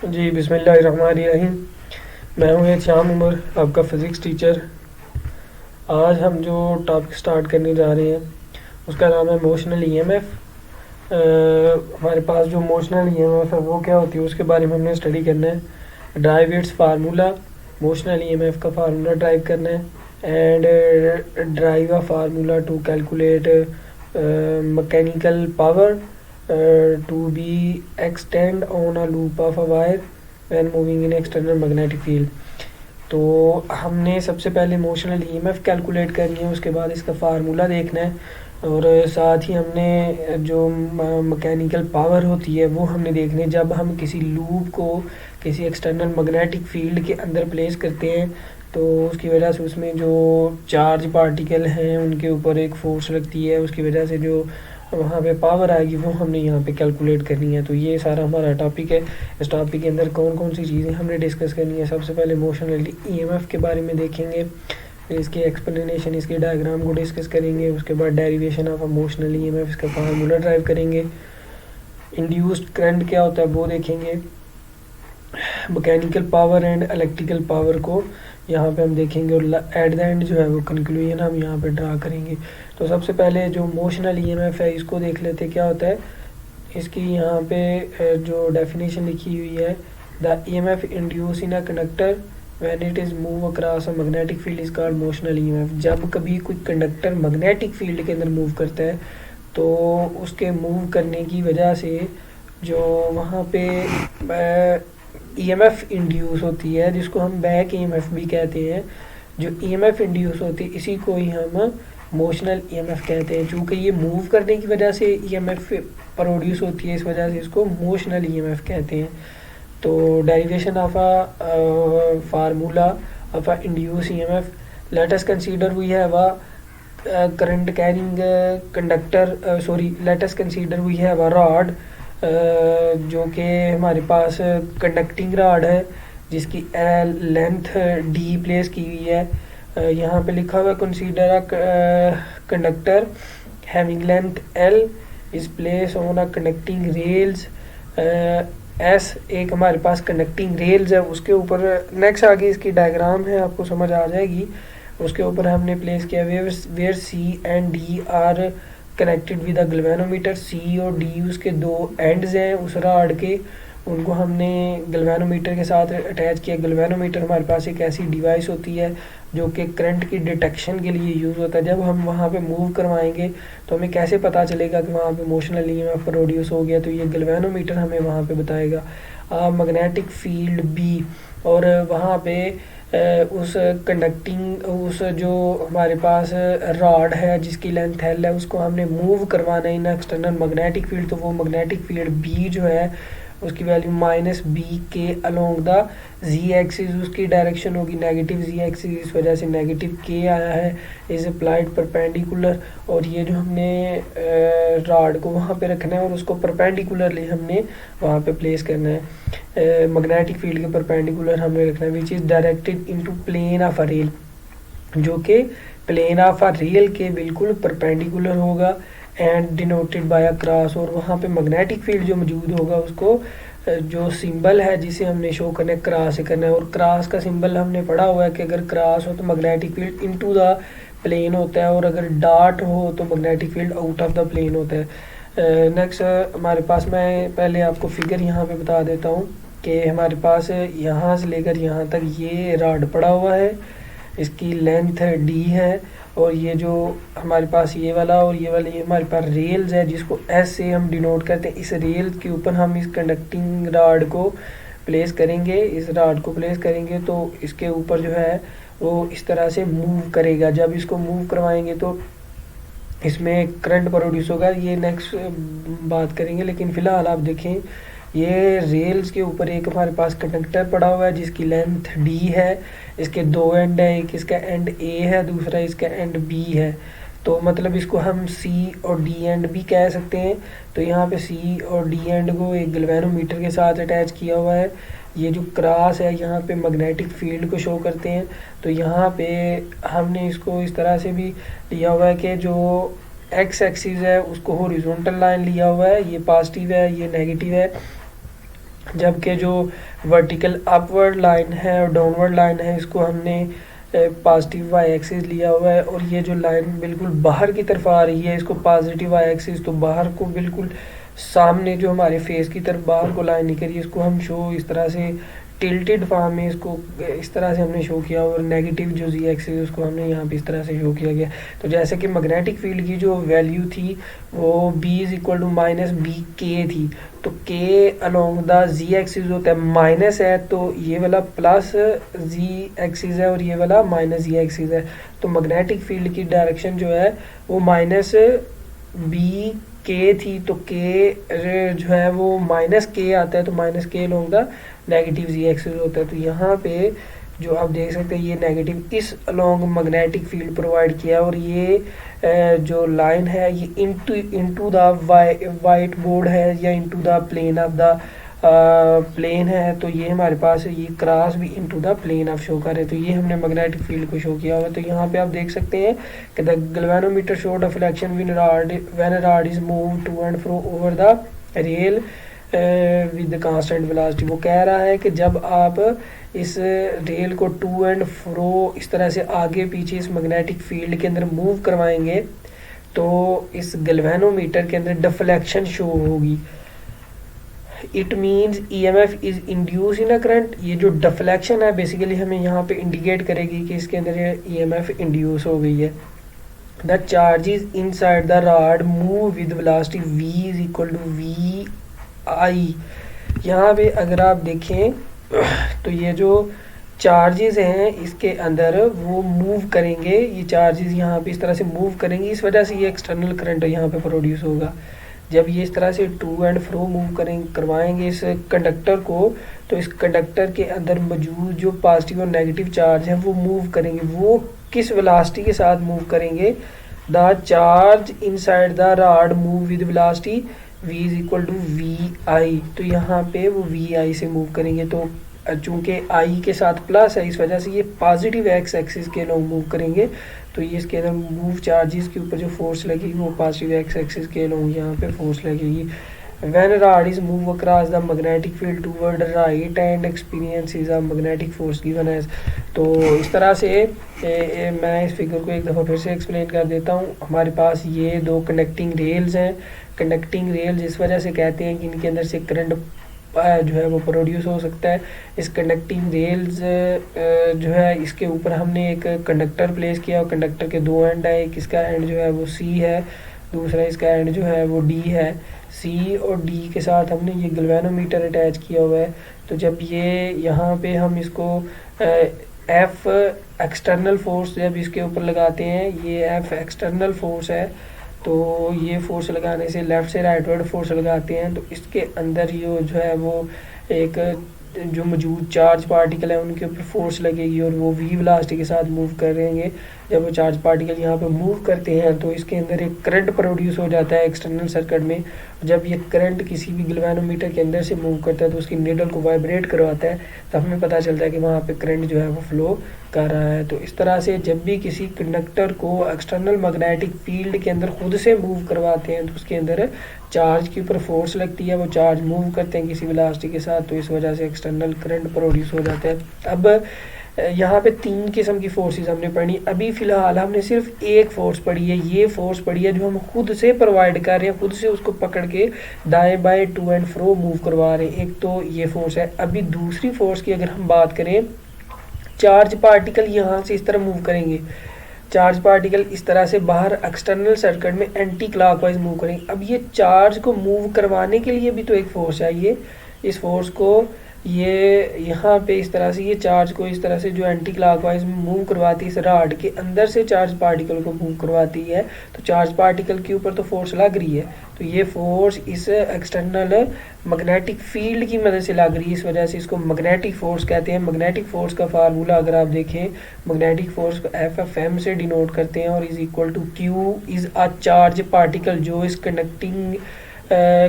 जी बिस्मिल्लाहिर्रहमानिर्रहीम। मैं हूँ श्याम उमर, आपका फ़िज़िक्स टीचर। आज हम जो टॉपिक स्टार्ट करने जा रहे हैं उसका नाम है मोशनल ईएमएफ। हमारे पास जो मोशनल ईएमएफ है वो क्या होती है उसके बारे में हमने स्टडी करना है। Derive its formula, motional EMF का फार्मूला ड्राइव करना है। And derive a formula to calculate mechanical power to be extend on a loop of a wire when moving in external magnetic field. तो हमने सबसे पहले motional EMF calculate करनी है, उसके बाद इसका फार्मूला देखना है, और साथ ही हमने जो मैकेनिकल पावर होती है वो हमने देखनी है जब हम किसी लूप को किसी एक्सटर्नल मैग्नेटिक फील्ड के अंदर प्लेस करते हैं। तो उसकी वजह से उसमें जो चार्ज पार्टिकल हैं उनके ऊपर एक फोर्स लगती है, उसकी वजह से जो वहाँ पे पावर आएगी वो हमने यहाँ पे कैलकुलेट करनी है। तो ये सारा हमारा टॉपिक है। इस टॉपिक के अंदर कौन कौन सी चीज़ें हमने डिस्कस करनी है, सबसे पहले मोशनल ईएमएफ के बारे में देखेंगे, फिर इसकी एक्सप्लेनेशन, इसके डायग्राम को डिस्कस करेंगे, उसके बाद डेरिवेशन ऑफ इमोशनल ईएमएफ, इसका फार्मूला ड्राइव करेंगे, इंड्यूस्ड करंट क्या होता है वो देखेंगे, mechanical power and electrical power को यहाँ पे हम देखेंगे, और एट द एंड जो है वो कंक्लूजन हम यहाँ पे ड्रा करेंगे। तो सबसे पहले जो मोशनल ईएमएफ है इसको देख लेते क्या होता है। इसकी यहाँ पे जो डेफिनेशन लिखी हुई है, the EMF induce in a conductor when it is move across a magnetic field is called motional EMF. जब कभी कोई कंडक्टर मैग्नेटिक फील्ड के अंदर मूव करता है तो उसके मूव करने की वजह से जो वहाँ पे ईएमएफ इंड्यूस होती है, जिसको हम बैक ईएमएफ भी कहते हैं, जो ईएमएफ इंड्यूस होती है इसी को ही हम मोशनल ईएमएफ कहते हैं। चूँकि ये मूव करने की वजह से ईएमएफ प्रोड्यूस होती है, इस वजह से इसको मोशनल ईएमएफ कहते हैं। तो derivation of a formula of a induce EMF, let us consider we have a current carrying conductor, let us consider we have a rod, जो कि हमारे पास कंडक्टिंग रॉड है जिसकी लेंथ डी प्लेस की हुई है। यहाँ पे लिखा हुआ consider a conductor having length L is place on a conducting rails S. एक हमारे पास कंडक्टिंग रेल्स है, उसके ऊपर नेक्स्ट आगे इसकी डायग्राम है, आपको समझ आ जाएगी। उसके ऊपर हमने प्लेस किया where C and D are connected with a galvanometer. C और डी उसके दो एंड्स हैं उस रॉड के, उनको हमने गल्वेनोमीटर के साथ अटैच किया। गल्वेनोमीटर हमारे पास एक ऐसी डिवाइस होती है जो कि करंट की डिटेक्शन के लिए यूज़ होता है। जब हम वहाँ पे मूव करवाएंगे तो हमें कैसे पता चलेगा कि वहाँ पे मोशनल ईएमएफ प्रोड्यूस हो गया, तो ये गल्वेनोमीटर हमें वहाँ पे बताएगा। मैग्नेटिक फील्ड बी, और वहाँ पे उस कंडक्टिंग उस जो हमारे पास रॉड है जिसकी लेंथ एल है उसको हमने मूव करवाना है इन एक्सटर्नल मैग्नेटिक फील्ड। तो वो मैग्नेटिक फील्ड बी जो है उसकी वैल्यू माइनस बी के अलोंग द जी एक्सिस, उसकी डायरेक्शन होगी नेगेटिव जी एक्सिस, इस वजह से नेगेटिव के आया है, इज अप्लाइड परपेंडिकुलर। और ये जो हमने रॉड को वहाँ पे रखना है और उसको परपेंडिकुलरली हमने वहाँ पे प्लेस करना है, मैग्नेटिक फील्ड के परपेंडिकुलर हमने रखना है, which is directed into plane of a rail, जो कि प्लेन ऑफ अ रेल के बिल्कुल परपेंडिकुलर होगा, and denoted by a cross. और वहाँ पे मैग्नेटिक फील्ड जो मौजूद होगा उसको जो सिंबल है जिसे हमने शो करना है क्रॉस से करना है। और क्रॉस का सिंबल हमने पढ़ा हुआ है कि अगर क्रॉस हो तो magnetic field into the plane होता है, और अगर डॉट हो तो magnetic field out of the plane होता है। नेक्स्ट हमारे पास, मैं पहले आपको फिगर यहाँ पे बता देता हूँ कि हमारे पास यहाँ से लेकर यहाँ तक ये रॉड पड़ा हुआ है, इसकी लेंथ डी है, और ये जो हमारे पास ये वाला और ये वाला ये हमारे पास रेल्स है जिसको एस से हम डिनोट करते हैं। इस रेल के ऊपर हम इस कंडक्टिंग रॉड को प्लेस करेंगे, इस रॉड को प्लेस करेंगे तो इसके ऊपर जो है वो इस तरह से मूव करेगा। जब इसको मूव करवाएंगे तो इसमें करंट प्रोड्यूस होगा, ये नेक्स्ट बात करेंगे। लेकिन फ़िलहाल आप देखें ये रेल्स के ऊपर एक हमारे पास कंडक्टर पड़ा हुआ है जिसकी लेंथ डी है, इसके दो एंड है, एक इसका एंड ए है, दूसरा इसका एंड बी है। तो मतलब इसको हम सी और डी एंड भी कह सकते हैं। तो यहाँ पे सी और डी एंड को एक गल्वेनोमीटर के साथ अटैच किया हुआ है। ये जो क्रॉस है यहाँ पे मैग्नेटिक फील्ड को शो करते हैं। तो यहाँ पे हमने इसको इस तरह से भी लिया हुआ है कि जो एक्स एक्सिस है उसको हॉरिजॉन्टल लाइन लिया हुआ है, ये पॉजिटिव है ये नेगेटिव है, जबकि जो वर्टिकल अपवर्ड लाइन है और डाउनवर्ड लाइन है इसको हमने पॉजिटिव वाई एक्सिस लिया हुआ है, और ये जो लाइन बिल्कुल बाहर की तरफ आ रही है इसको पॉजिटिव वाई एक्सिस, तो बाहर को बिल्कुल सामने जो हमारे फेस की तरफ बाहर को लाइन निकल रही है इसको हम शो इस तरह से टिल्टेड फॉर्म में इसको इस तरह से हमने शो किया, और नेगेटिव जो जी एक्सिस है उसको हमने यहाँ पे इस तरह से शो किया गया। तो जैसे कि मैग्नेटिक फील्ड की जो वैल्यू थी वो B is equal to minus B k थी, तो के अलोंग द जी एक्सिस होता है माइनस है, तो ये वाला प्लस जी एक्सिस है और ये वाला माइनस जी एक्सिस है। तो मैग्नेटिक फील्ड की डायरेक्शन जो है वो माइनस बी के थी, तो के जो है वो माइनस के आता है, तो minus k along the negative z axis होता है। तो यहाँ पे जो आप देख सकते हैं ये नेगेटिव इस अलोंग मैग्नेटिक फील्ड प्रोवाइड किया, और ये जो लाइन है ये इनटू द वाइट बोर्ड है या into the plane of the plane है, तो ये हमारे पास ये क्रॉस भी into the plane of show कर है। तो ये हमने मैग्नेटिक फील्ड को शो किया हुआ है। तो यहाँ पे आप देख सकते हैं कि the galvanometer show deflection when rod is move to and fro over the rail with constant velocity. वो कह रहा है कि जब आप इस रेल को टू एंड फ्रो इस तरह से आगे पीछे इस मैग्नेटिक फील्ड के अंदर मूव करवाएंगे तो इस गैल्वेनोमीटर के अंदर डिफ्लेक्शन शो होगी। It means EMF is induce in a current. ये जो डिफ्लेक्शन है बेसिकली हमें यहाँ पे इंडिकेट करेगी कि इसके अंदर ये EMF इंड्यूस हो गई है। The charges inside the rod move with velocity v is equal to V I. यहाँ पे अगर आप देखें तो ये जो चार्जेस हैं इसके अंदर वो मूव करेंगे, ये चार्जेस यहाँ पे इस तरह से मूव करेंगे, इस वजह से ये एक्सटर्नल करंट यहाँ पे प्रोड्यूस होगा। जब ये इस तरह से टू एंड फ्रो मूव करवाएंगे इस कंडक्टर को, तो इस कंडक्टर के अंदर मौजूद जो पॉजिटिव और नेगेटिव चार्ज हैं वो मूव करेंगे। वो किस वेलोसिटी के साथ मूव करेंगे? The charge inside the rod move with velocity v is equal to V I. तो यहाँ पे वो वी आई से मूव करेंगे, तो चूंकि आई के साथ प्लस है इस वजह से ये पॉजिटिव एक्स एक्सिस के लोग मूव करेंगे, तो ये इसके अंदर मूव चार्जेस के ऊपर जो फोर्स लगेगी वो पॉजिटिव एक्स एक्सिस के लोग यहाँ पे फोर्स लगेगी। When rod is move across the magnetic field toward right end experience is a magnetic force given as. तो इस तरह से मैं इस फिगर को एक दफ़ा फिर से एक्सप्लेन कर देता हूँ। हमारे पास ये दो कनेक्टिंग रेल्स हैं। कनेक्टिंग रेल्स इस वजह से कहते हैं कि इनके अंदर से करंट जो है वो प्रोड्यूस हो सकता है। इस कनेक्टिंग रेल्स जो है इसके ऊपर हमने एक कंडक्टर प्लेस किया, और कंडक्टर के दो एंड है, एक इसका एंड जो है वो सी है, दूसरा इसका एंड जो है वो डी है। सी और डी के साथ हमने ये गैल्वेनोमीटर अटैच किया हुआ है। तो जब ये यहाँ पे हम इसको एफ एक्सटर्नल फोर्स जब इसके ऊपर लगाते हैं, ये एफ एक्सटर्नल फोर्स है, तो ये फोर्स लगाने से लेफ़्ट से राइटवर्ड फोर्स लगाते हैं, तो इसके अंदर ये जो है वो एक जो मौजूद चार्ज पार्टिकल है उनके ऊपर फोर्स लगेगी और वो वी वेलोसिटी के साथ मूव करेंगे। जब वो चार्ज पार्टिकल यहाँ पे मूव करते हैं तो इसके अंदर एक करंट प्रोड्यूस हो जाता है एक्सटर्नल सर्किट में। जब ये करंट किसी भी गैल्वेनोमीटर के अंदर से मूव करता है तो उसकी नीडल को वाइब्रेट करवाता है, तो हमें पता चलता है कि वहाँ पे करंट जो है वो फ्लो कर रहा है। तो इस तरह से जब भी किसी कंडक्टर को एक्सटर्नल मैग्नेटिक फील्ड के अंदर खुद से मूव करवाते हैं तो उसके अंदर चार्ज के ऊपर फोर्स लगती है, वो चार्ज मूव करते हैं किसी वेलोसिटी के साथ, तो इस वजह से एक्सटर्नल करंट प्रोड्यूस हो जाता है। अब यहाँ पे तीन किस्म की फोर्सेस हमने पढ़ी। अभी फ़िलहाल हमने सिर्फ एक फोर्स पढ़ी है, ये फोर्स पढ़ी है जो हम खुद से प्रोवाइड कर रहे हैं, खुद से उसको पकड़ के दाएं बाएं टू एंड फ्रो मूव करवा रहे हैं। एक तो ये फोर्स है। अभी दूसरी फोर्स की अगर हम बात करें, चार्ज पार्टिकल यहाँ से इस तरह मूव करेंगे, चार्ज पार्टिकल इस तरह से बाहर एक्सटर्नल सर्किट में एंटी क्लॉकवाइज मूव करेंगे। अब ये चार्ज को मूव करवाने के लिए भी तो एक फोर्स चाहिए। इस फोर्स को ये यहाँ पे इस तरह से ये चार्ज को इस तरह से जो एंटी क्लॉकवाइज मूव करवाती है, इस रॉड के अंदर से चार्ज पार्टिकल को मूव करवाती है, तो चार्ज पार्टिकल के ऊपर तो फोर्स लग रही है, तो ये फोर्स इस एक्सटर्नल मैग्नेटिक फील्ड की मदद से लग रही है, इस वजह से इसको मैग्नेटिक फोर्स कहते हैं। मैग्नेटिक फोर्स का फार्मूला अगर आप देखें, मैग्नेटिक फोर्स को FFM से डिनोट करते हैं और is equal to Q is a charge particle. जो इस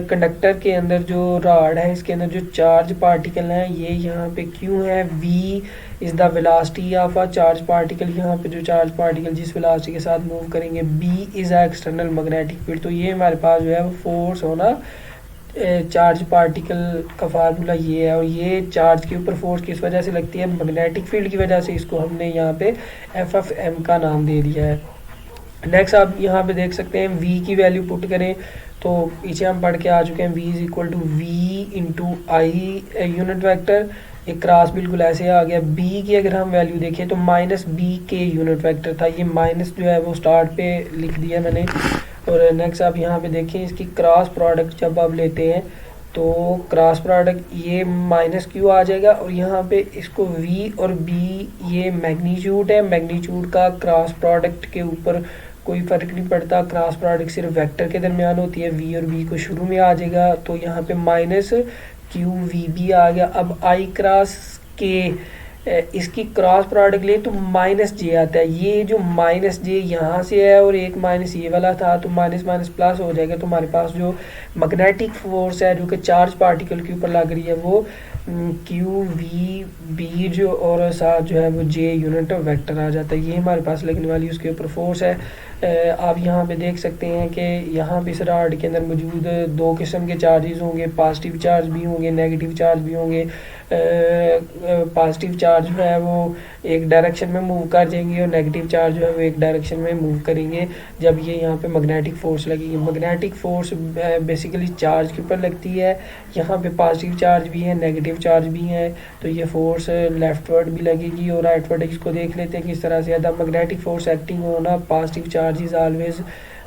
कंडक्टर के अंदर जो रॉड है इसके अंदर जो चार्ज पार्टिकल हैं ये यहाँ पे Q है, V is the velocity of a charge particle, यहाँ पे जो चार्ज पार्टिकल जिस वेलोसिटी के साथ मूव करेंगे, B is a external magnetic field. तो ये हमारे पास जो है वो फोर्स होना चार्ज पार्टिकल का फार्मूला ये है, और ये चार्ज के ऊपर फोर्स किस वजह से लगती है, मैग्नेटिक फील्ड की वजह से। इसको हमने यहाँ पे एफ का नाम दे दिया है। नेक्स्ट आप यहाँ पे देख सकते हैं v की वैल्यू पुट करें तो पीछे हम पढ़ के आ चुके हैं v is equal to V into I unit vector. एक क्रॉस बिल्कुल ऐसे आ गया। b की अगर हम वैल्यू देखें तो माइनस बी के यूनिट वैक्टर था, ये माइनस जो है वो स्टार्ट पे लिख दिया मैंने। और नेक्स्ट आप यहाँ पे देखें इसकी क्रॉस प्रोडक्ट जब आप लेते हैं तो क्रॉस प्रोडक्ट ये माइनस क्यू आ जाएगा, और यहाँ पे इसको v और b ये मैग्नीट्यूड है, मैग्नीट्यूड का क्रॉस प्रोडक्ट के ऊपर कोई फ़र्क नहीं पड़ता, क्रॉस प्रोडक्ट सिर्फ वेक्टर के दरमियान होती है। v और b को शुरू में आ जाएगा, तो यहाँ पे माइनस क्यू वी बी आ गया। अब आई क्रॉस के इसकी क्रॉस प्रोडक्ट ले तो माइनस जे आता है, ये जो माइनस जे यहाँ से है और एक माइनस ये वाला था, तो माइनस माइनस प्लस हो जाएगा। तो हमारे पास जो मैग्नेटिक फोर्स है जो कि चार्ज पार्टिकल के ऊपर लग रही है वो क्यू वी बी जो और साथ जो है वो जे यूनिट वेक्टर आ जाता है। ये हमारे पास लगने वाली उसके ऊपर फोर्स है। आप यहाँ पे देख सकते हैं कि यहाँ पे इस रॉड के अंदर मौजूद दो किस्म के चार्जेस होंगे, पॉजिटिव चार्ज भी होंगे, नेगेटिव चार्ज भी होंगे। पॉजिटिव चार्ज जो है वो एक डायरेक्शन में मूव कर जाएंगे और नेगेटिव चार्ज जो है वो एक डायरेक्शन में मूव करेंगे जब ये यहाँ पे मैग्नेटिक फोर्स लगेगी। मैग्नेटिक फोर्स बेसिकली चार्ज के ऊपर लगती है, यहाँ पे पॉजिटिव चार्ज भी है, नेगेटिव चार्ज भी है, तो ये फोर्स लेफ्टवर्ड भी लगेगी और राइटवर्ड। इसको देख लेते हैं किस तरह से। The magnetic force acting on positive charge is always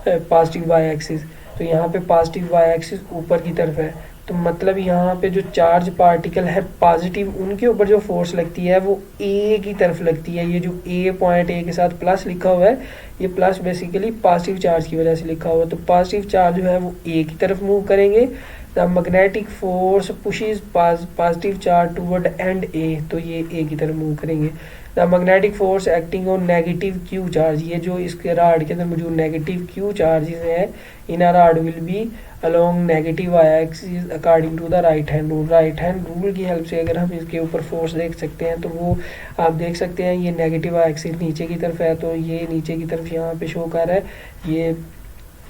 positive Y axis, तो यहाँ पे पॉजिटिव वाई एक्सिस ऊपर की तरफ है, तो मतलब यहाँ पे जो चार्ज पार्टिकल है पॉजिटिव उनके ऊपर जो फोर्स लगती है वो ए की तरफ लगती है। ये जो ए पॉइंट ए के साथ प्लस लिखा हुआ है, ये प्लस बेसिकली पॉजिटिव चार्ज की वजह से लिखा हुआ है, तो पॉजिटिव चार्ज जो है वो ए की तरफ मूव करेंगे। The magnetic force pushes positive charge toward end A, तो ये ए की तरफ मूव करेंगे। The magnetic force acting on negative Q charge, ये जो इसके राड के अंदर मौजूद नेगेटिव क्यू चार्जेस हैं in a rod will be along negative Y axis according to the right hand rule. Right hand rule की help से अगर हम इसके ऊपर फोर्स देख सकते हैं तो वो आप देख सकते हैं ये नेगेटिव वाई एक्सिस नीचे की तरफ है, तो ये नीचे की तरफ यहाँ पे शो कर रहा है। ये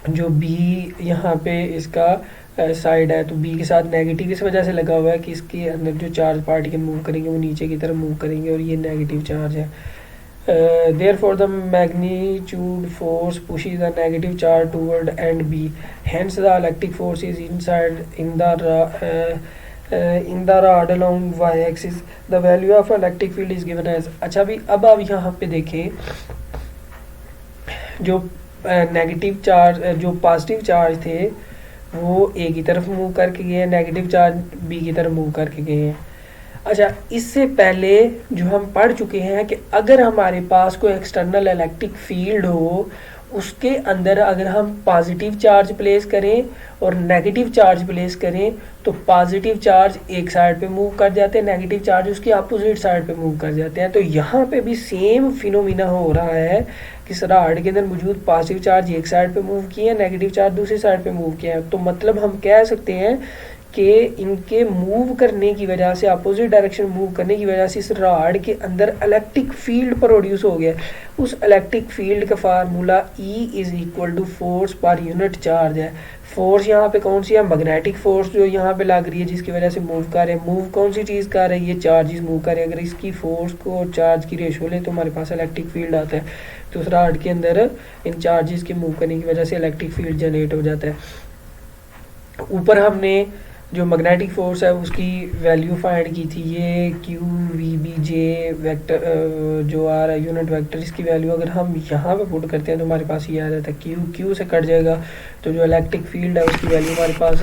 जो बी यहाँ पे इसका साइड है, तो बी के साथ नेगेटिव इस वजह से लगा हुआ है कि इसके अंदर जो चार्ज पार्टिकल मूव करेंगे वो नीचे की तरफ मूव करेंगे, और ये नेगेटिव चार्ज है। Therefore the magnitude force pushes the negative charge toward end B, hence the electric force is inside in the rod along y-axis. The value of electric field is given as, अच्छा भी अब आप यहाँ पे देखें जो negative charge जो positive charge थे वो ए की तरफ मूव करके गए हैं, नेगेटिव चार्ज बी की तरफ मूव करके गए हैं। अच्छा, इससे पहले जो हम पढ़ चुके हैं कि अगर हमारे पास कोई एक्सटर्नल इलेक्ट्रिक फील्ड हो उसके अंदर अगर हम पॉजिटिव चार्ज प्लेस करें और नेगेटिव चार्ज प्लेस करें तो पॉजिटिव चार्ज एक साइड पे मूव कर जाते हैं, नेगेटिव चार्ज उसकी अपोजिट साइड पे मूव कर जाते हैं। तो यहाँ पे भी सेम फिनोमिना हो रहा है कि रॉड के अंदर मौजूद पॉजिटिव चार्ज एक साइड पे मूव किए हैं, नेगेटिव चार्ज दूसरी साइड पे मूव किए हैं। तो मतलब हम कह सकते हैं कि इनके मूव करने की वजह से, अपोजिट डायरेक्शन मूव करने की वजह से इस रॉड के अंदर इलेक्ट्रिक फील्ड प्रोड्यूस हो गया। उस इलेक्ट्रिक फील्ड का formula E is equal to force per unit charge है। फोर्स यहाँ पे कौन सी है, मैग्नेटिक फोर्स जो यहाँ पे लग रही है जिसकी वजह से मूव कर रहे हैं। मूव कौन सी चीज़ कर रही है, चार्जेस मूव कर रहे हैं। अगर इसकी फोर्स को और चार्ज की रेशो ले तो हमारे पास इलेक्ट्रिक फील्ड आता है। तो उस रॉड के अंदर इन चार्जेस के मूव करने की वजह से इलेक्ट्रिक फील्ड जनरेट हो जाता है। ऊपर हमने जो मैग्नेटिक फोर्स है उसकी वैल्यू फाइंड की थी, ये Q V B J vector जो आ रहा है यूनिट वेक्टर, इसकी वैल्यू अगर हम यहाँ पे पुट करते हैं तो हमारे पास ये आ जाता है क्यू से कट जाएगा, तो जो इलेक्ट्रिक फील्ड है उसकी वैल्यू हमारे पास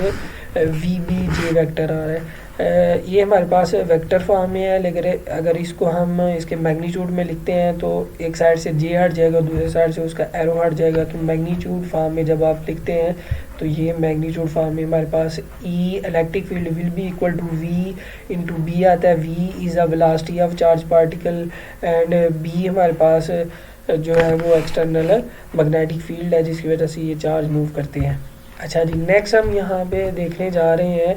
वी बी जे वेक्टर आ रहा है। ये हमारे पास वेक्टर फॉर्म में है, लेकिन अगर इसको हम इसके मैग्नीट्यूड में लिखते हैं तो एक साइड से जे हट जाएगा, दूसरे साइड से उसका एरो हट जाएगा। तो मैग्नीट्यूड फॉर्म में जब आप लिखते हैं तो ये मैग्नीट्यूड फॉर्म में हमारे पास E electric field will be equal to V into B आता है। V is a velocity of charge particle and B हमारे पास जो है वो एक्सटर्नल मैग्नेटिक फील्ड है जिसकी वजह से ये चार्ज मूव करते हैं। अच्छा जी, नेक्स्ट हम यहाँ पे देखने जा रहे हैं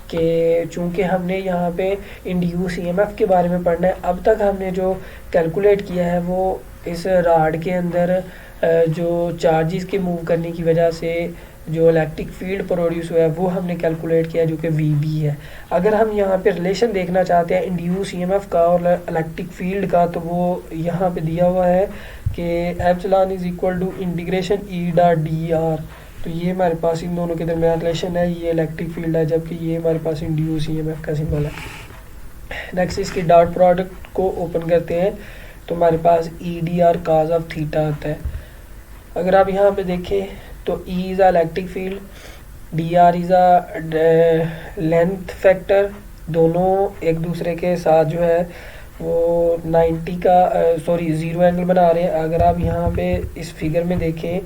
कि चूँकि हमने यहाँ पे इंड्यूस ईएमएफ के बारे में पढ़ना है। अब तक हमने जो कैलकुलेट किया है वो इस रॉड के अंदर जो चार्जेस के मूव करने की वजह से जो इलेक्ट्रिक फील्ड प्रोड्यूस हुआ है वो हमने कैलकुलेट किया जो कि VB है। अगर हम यहाँ पे रिलेशन देखना चाहते हैं इंड्यूस EMF का और इलेक्ट्रिक फील्ड का, तो वो यहाँ पे दिया हुआ है कि epsilon is equal to integration E.dr। तो ये हमारे पास इन दोनों के दरमियान रिलेशन है, ये इलेक्ट्रिक फील्ड है, जबकि ये हमारे पास इंड्यूस EMF का सिंबल है। नेक्स्ट इसके डॉट प्रोडक्ट को ओपन करते हैं तो हमारे पास E.dr cos ऑफ थीटा आता है। अगर आप यहाँ पे देखें तो E is a electric field, dr is a length factor, दोनों एक दूसरे के साथ जो है वो 90 का 0 एंगल बना रहे हैं। अगर आप यहाँ पे इस फिगर में देखें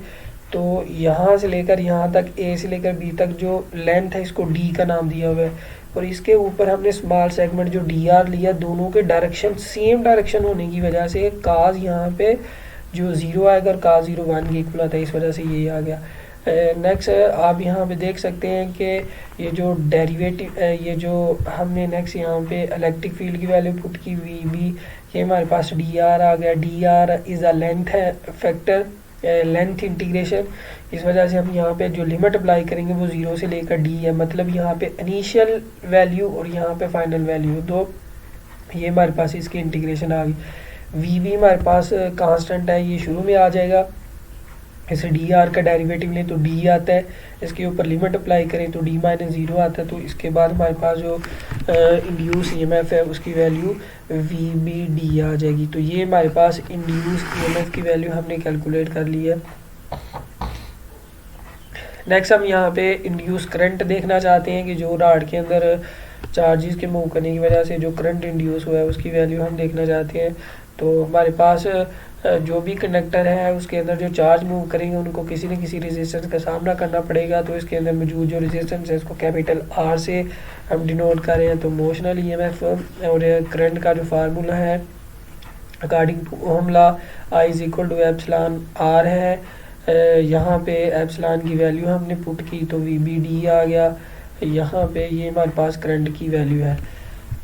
तो यहाँ से लेकर यहाँ तक A से लेकर B तक जो लेंथ है इसको D का नाम दिया हुआ है, और इसके ऊपर हमने स्मॉल सेगमेंट जो dr लिया, दोनों के डायरेक्शन सेम डायरेक्शन होने की वजह से काज यहाँ पे जो 0 आएगा और काज 0 1 के इक्वल आता है, इस वजह से ये आ गया। नेक्स्ट आप यहाँ पे देख सकते हैं कि ये जो डेरिवेटिव ये जो हमने नेक्स्ट यहाँ पे इलेक्ट्रिक फील्ड की वैल्यू पुट की VB, ये हमारे पास dr आ गया। dr इज़ अ लेंथ है फैक्टर, लेंथ इंटीग्रेशन, इस वजह से हम यहाँ पे जो लिमिट अप्लाई करेंगे वो 0 से लेकर D है, मतलब यहाँ पे इनिशियल वैल्यू और यहाँ पे फाइनल वैल्यू दो, ये हमारे पास इसकी इंटीग्रेशन आ गई। VB हमारे पास कांस्टेंट है, ये शुरू में आ जाएगा। इसे dr का डेरिवेटिव लें तो D आता है, इसके ऊपर लिमिट अप्लाई करें तो D - 0 आता है। तो इसके बाद हमारे पास जो इंड्यूस EMF है उसकी वैल्यू VBD आ जाएगी। तो ये हमारे पास इंड्यूस EMF की वैल्यू हमने कैलकुलेट कर ली है। नेक्स्ट हम यहाँ पे इंड्यूस करंट देखना चाहते हैं कि जो रॉड के अंदर चार्जेस के मूव करने की वजह से जो करंट इंड्यूस हुआ है उसकी वैल्यू हम देखना चाहते हैं। तो हमारे पास जो भी कंडक्टर है उसके अंदर जो चार्ज मूव करेंगे उनको किसी न किसी रेजिस्टेंस का सामना करना पड़ेगा। तो इसके अंदर मौजूद जो रेजिस्टेंस है इसको कैपिटल R से हम डिनोट कर रहे हैं। तो मोशनल EMF और करंट का जो फार्मूला है according to Ohm law I is equal to epsilon R है। यहाँ पे एप्सिलॉन की वैल्यू हमने पुट की तो VBD आ गया। यहाँ पे ये हमारे पास करंट की वैल्यू है।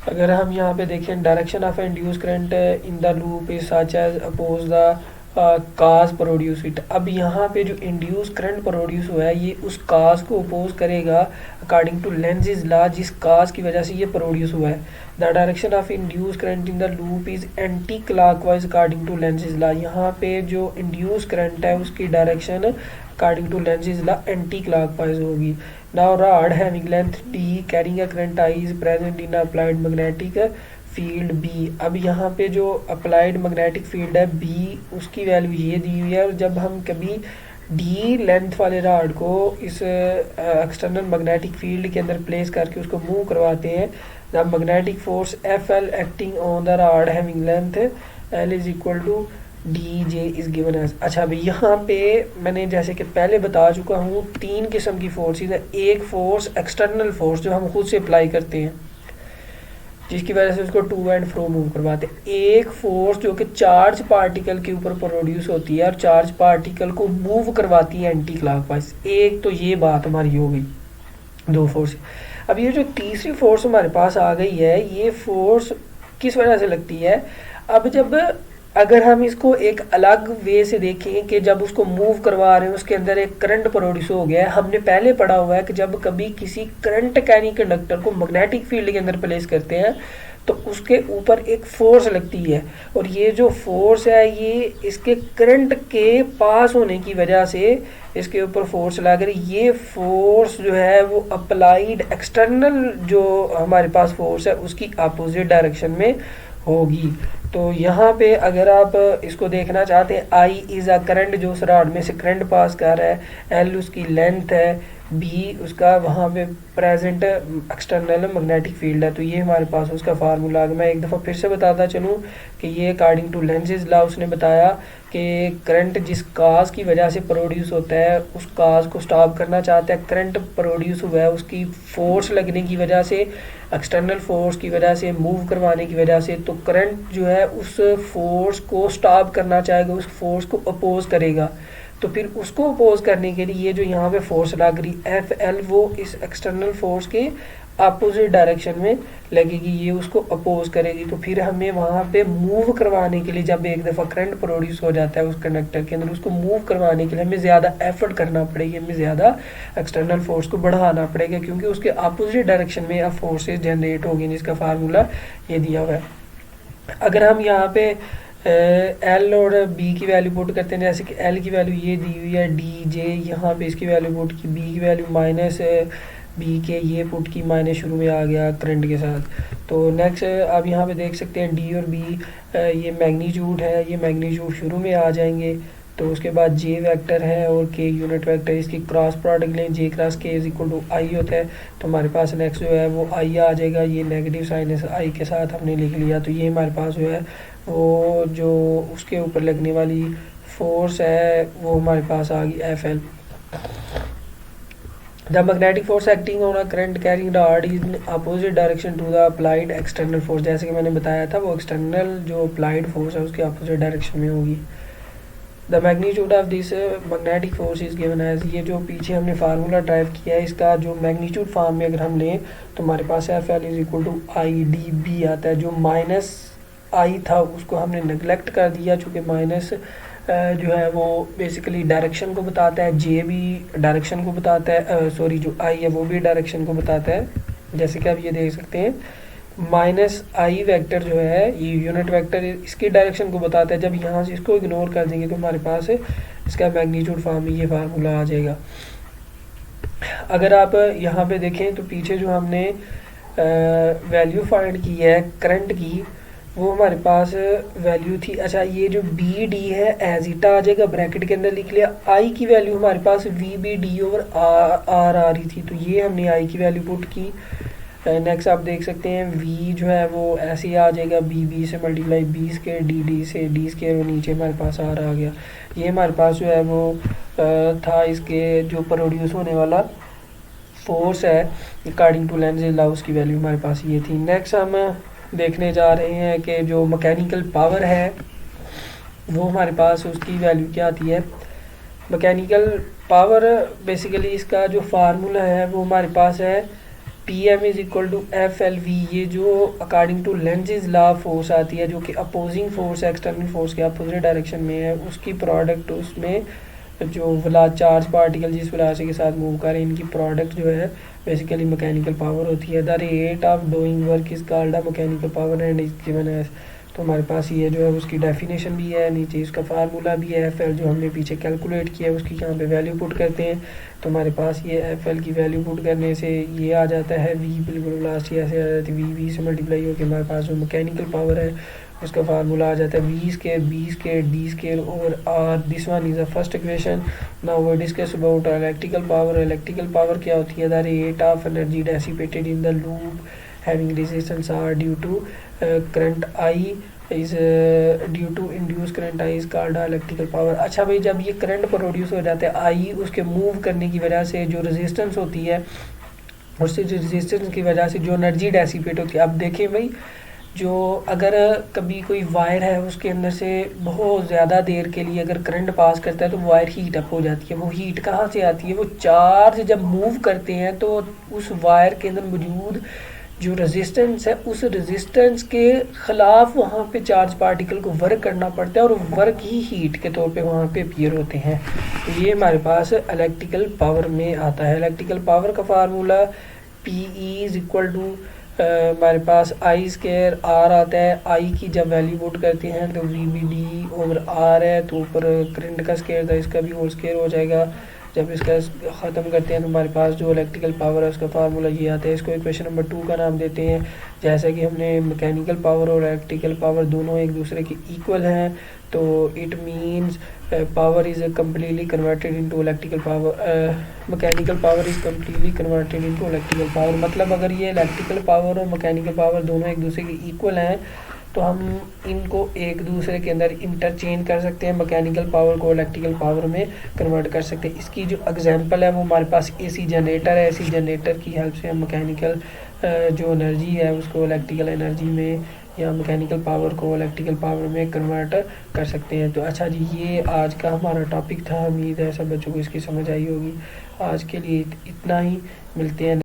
अगर हम यहाँ पे देखें direction of induce current in the loop is such as oppose the cause produce it. अब यहाँ पे जो इंड्यूस करंट प्रोड्यूस हुआ है ये उस काज को अपोज करेगा अकॉर्डिंग टू लेंज़ लॉ, जिस काज की वजह से ये प्रोड्यूस हुआ है। The direction of induce current in the loop is anti clockwise according to Lenz law. यहाँ पे जो इंड्यूस करंट है उसकी direction according to Lenz law anti clockwise होगी। Now rod having length D carrying a current I is present in applied magnetic field B। अब यहाँ पे जो applied magnetic field है B उसकी वैल्यू ये दी हुई है, और जब हम कभी D लेंथ वाले रॉड को इस एक्सटर्नल मैग्नेटिक फील्ड के अंदर प्लेस करके उसको मूव करवाते हैं, the magnetic force FL acting on the rod having length L is equal to DJ is given as. अच्छा भाई यहाँ पे मैंने जैसे कि पहले बता चुका हूँ 3 किस्म की फोर्सेस है। एक फोर्स एक्सटर्नल फोर्स जो हम खुद से अप्लाई करते हैं जिसकी वजह से उसको टू एंड फ्रो मूव करवाते हैं। एक फोर्स जो कि चार्ज पार्टिकल के ऊपर प्रोड्यूस होती है और चार्ज पार्टिकल को मूव करवाती है एंटी क्लॉकवाइज। एक तो ये बात हमारी हो गई, 2 फोर्स। अब ये जो तीसरी फोर्स हमारे पास आ गई है, ये फोर्स किस वजह से लगती है? अब जब अगर हम इसको एक अलग वे से देखें कि जब उसको मूव करवा रहे हैं उसके अंदर एक करंट प्रोड्यूस हो गया है। हमने पहले पढ़ा हुआ है कि जब कभी किसी करंट कैरी कंडक्टर को मैग्नेटिक फील्ड के अंदर प्लेस करते हैं तो उसके ऊपर एक फोर्स लगती है, और ये जो फोर्स है ये इसके करंट के पास होने की वजह से इसके ऊपर फोर्स लग रही। ये फोर्स जो है वो अप्लाइड एक्सटर्नल जो हमारे पास फोर्स है उसकी अपोजिट डायरेक्शन में होगी। तो यहाँ पे अगर आप इसको देखना चाहते हैं, आई इज़ अ करंट जो उस रॉड में से करंट पास कर रहा है, एल उसकी लेंथ है, बी उसका वहाँ पे प्रेजेंट एक्सटर्नल मैग्नेटिक फील्ड है। तो ये हमारे पास उसका फार्मूला है। मैं एक दफ़ा फिर से बताता चलूँ कि ये अकॉर्डिंग टू लेंज़ लॉ उसने बताया कि करंट जिस काज की वजह से प्रोड्यूस होता है उस काज को स्टॉप करना चाहता है। करंट प्रोड्यूस हुआ है उसकी फोर्स लगने की वजह से, एक्सटर्नल फोर्स की वजह से, मूव करवाने की वजह से, तो करंट जो है उस फोर्स को स्टॉप करना चाहेगा, उस फोर्स को अपोज करेगा। तो फिर उसको अपोज करने के लिए ये जो यहाँ पे फोर्स लग रही FL वो इस एक्सटर्नल फोर्स के अपोजिट डायरेक्शन में लगेगी, ये उसको अपोज करेगी। तो फिर हमें वहाँ पे मूव करवाने के लिए, जब एक दफ़ा करंट प्रोड्यूस हो जाता है उस कंडक्टर के अंदर, उसको मूव करवाने के लिए हमें ज़्यादा एफर्ट करना पड़ेगी, हमें ज़्यादा एक्सटर्नल फोर्स को बढ़ाना पड़ेगा, क्योंकि उसके अपोजिट डायरेक्शन में अब फोर्सेज जनरेट होगी, जिसका फार्मूला ये दिया हुआ है। अगर हम यहाँ पे एल और बी की वैल्यू पुट करते हैं, जैसे कि एल की वैल्यू ये दी हुई है डी जे, यहाँ पे इसकी वैल्यू पुट की, बी की वैल्यू माइनस बी के ये पुट की, माइनस शुरू में आ गया करंट के साथ। तो नेक्स्ट आप यहाँ पे देख सकते हैं डी और बी ये मैग्नीट्यूड है, ये मैग्नीट्यूड शुरू में आ जाएंगे। तो उसके बाद जे वेक्टर है और के यूनिट वेक्टर, इसकी क्रॉस प्रोडक्ट लें, जे क्रॉस के इज इक्वल टू आई होता है। तो हमारे पास नेक्स्ट जो है वो आई आ जाएगा, ये नेगेटिव साइन है आई के साथ हमने लिख लिया। तो ये हमारे पास जो है वो जो उसके ऊपर लगने वाली फोर्स है वो हमारे पास आ गई F L. The magnetic force acting on a current carrying the R in opposite direction to the applied external force, जैसे कि मैंने बताया था वो एक्सटर्नल जो अप्लाइड फोर्स है उसके अपोजिट डायरेक्शन में होगी। The magnitude of this magnetic force is given as, ये जो पीछे हमने फार्मूला ड्राइव किया है इसका जो मैग्नीट्यूड फॉर्म में अगर हम लें तो हमारे पास F L is equal to I D B आता है। जो माइनस आई था उसको हमने नेगलेक्ट कर दिया, चूँकि माइनस जो है वो बेसिकली डायरेक्शन को बताता है, जे भी डायरेक्शन को बताता है, सॉरी जो आई है वो भी डायरेक्शन को बताता है। जैसे कि आप ये देख सकते हैं माइनस आई वेक्टर जो है ये यूनिट वेक्टर इसकी डायरेक्शन को बताता है। जब यहाँ से इसको इग्नोर कर देंगे तो हमारे पास इसका मैग्नीट्यूड फॉर्म में ये फार्मूला आ जाएगा। अगर आप यहाँ पे देखें तो पीछे जो हमने वैल्यू फाइंड की है करंट की, वो हमारे पास वैल्यू थी, अच्छा ये जो बी डी है एज इटा आ जाएगा, ब्रैकेट के अंदर लिख लिया। आई की वैल्यू हमारे पास V B D over R आ रही थी, तो ये हमने आई की वैल्यू पुट की। नेक्स्ट आप देख सकते हैं v जो है वो ऐसे ही आ जाएगा, बी से मल्टीप्लाई बी स्केयर डी से डी स्केयर, नीचे हमारे पास आर आ गया। ये हमारे पास जो है वो था इसके जो प्रोड्यूस होने वाला फोर्स है अकॉर्डिंग टू लेंज लॉ, उसकी वैल्यू हमारे पास ये थी। नेक्स्ट हम देखने जा रहे हैं कि जो मैकेनिकल पावर है वो हमारे पास उसकी वैल्यू क्या आती है। मैकेनिकल पावर बेसिकली इसका जो फार्मूला है वो हमारे पास है P M is equal to F L V, ये जो according to Lenz law force आती है जो कि अपोजिंग फोर्स है एक्सटर्नल फोर्स के अपोजिट डायरेक्शन में है, उसकी प्रोडक्ट उसमें जो वेला चार्ज पार्टिकल जिस वेलोसिटी के साथ मूव करें इनकी प्रोडक्ट जो है बेसिकली मैकेनिकल पावर होती है। The rate of doing work is called a mechanical power and is given as, तो हमारे पास ये जो है उसकी डेफिनेशन भी है, नीचे इसका फार्मूला भी है। एफ एल जो हमने पीछे कैलकुलेट किया है उसकी यहाँ पे वैल्यू पुट करते हैं तो हमारे पास ये एफ एल की वैल्यू पुट करने से ये आ जाता है वी, बिल्कुल लास्ट ऐसे आ जाती है वी से मल्टीप्लाई होकर हमारे पास जो मैकेनिकल पावर है उसका फार्मूला आ जाता है V square B square D square over R. This one is the first equation. Now we discuss about electrical power. Electrical power क्या होती है? The rate of energy dissipated in the loop having resistance R due to current I is due to induce current I is called electrical power. अच्छा भाई, जब ये current produce हो जाता है आई उसके मूव करने की वजह से जो रेजिस्टेंस होती है उससे जो रेजिस्टेंस की वजह से जो एनर्जी डेसिपेट होती है। अब देखें भाई, जो अगर कभी कोई वायर है उसके अंदर से बहुत ज़्यादा देर के लिए अगर करंट पास करता है तो वायर हीट अप हो जाती है। वो हीट कहाँ से आती है? वो चार्ज जब मूव करते हैं तो उस वायर के अंदर मौजूद जो रेजिस्टेंस है उस रेजिस्टेंस के ख़िलाफ़ वहाँ पे चार्ज पार्टिकल को वर्क करना पड़ता है और वर्क ही हीट के तौर पे वहाँ पे अपीयर होते हैं। तो ये हमारे पास इलेक्ट्रिकल पावर में आता है। इलेक्ट्रिकल पावर का formula P E is equal to हमारे पास आई स्केयर आर आता है। आई की जब वैल्यू पुट करते हैं तो V B D over R है, तो ऊपर करंट का स्केयर था इसका भी होल स्केयर हो जाएगा। जब इसका ख़त्म करते हैं तो हमारे पास जो इलेक्ट्रिकल पावर है उसका फार्मूला ये आता है। इसको इक्वेशन नंबर 2 का नाम देते हैं। जैसा कि हमने मैकेनिकल पावर और इलेक्ट्रिकल पावर दोनों एक दूसरे के इक्वल हैं, तो it means power is completely converted into electrical power, mechanical power is completely converted into electrical power. मतलब अगर ये इलेक्ट्रिकल पावर और मैकेनिकल पावर दोनों एक दूसरे के इक्वल हैं तो हम इनको एक दूसरे के अंदर इंटरचेंज कर सकते हैं, मैकेनिकल पावर को इलेक्ट्रिकल पावर में कन्वर्ट कर सकते हैं। इसकी जो एग्जांपल है वो हमारे पास एसी जनरेटर है। एसी जनरेटर की हेल्प से हम मैकेनिकल जो एनर्जी है उसको इलेक्ट्रिकल एनर्जी में या मैकेनिकल पावर को इलेक्ट्रिकल पावर में कन्वर्ट कर सकते हैं। तो अच्छा जी, ये आज का हमारा टॉपिक था। उम्मीद है सब बच्चों को इसकी समझ आई होगी। आज के लिए इतना ही, मिलते हैं।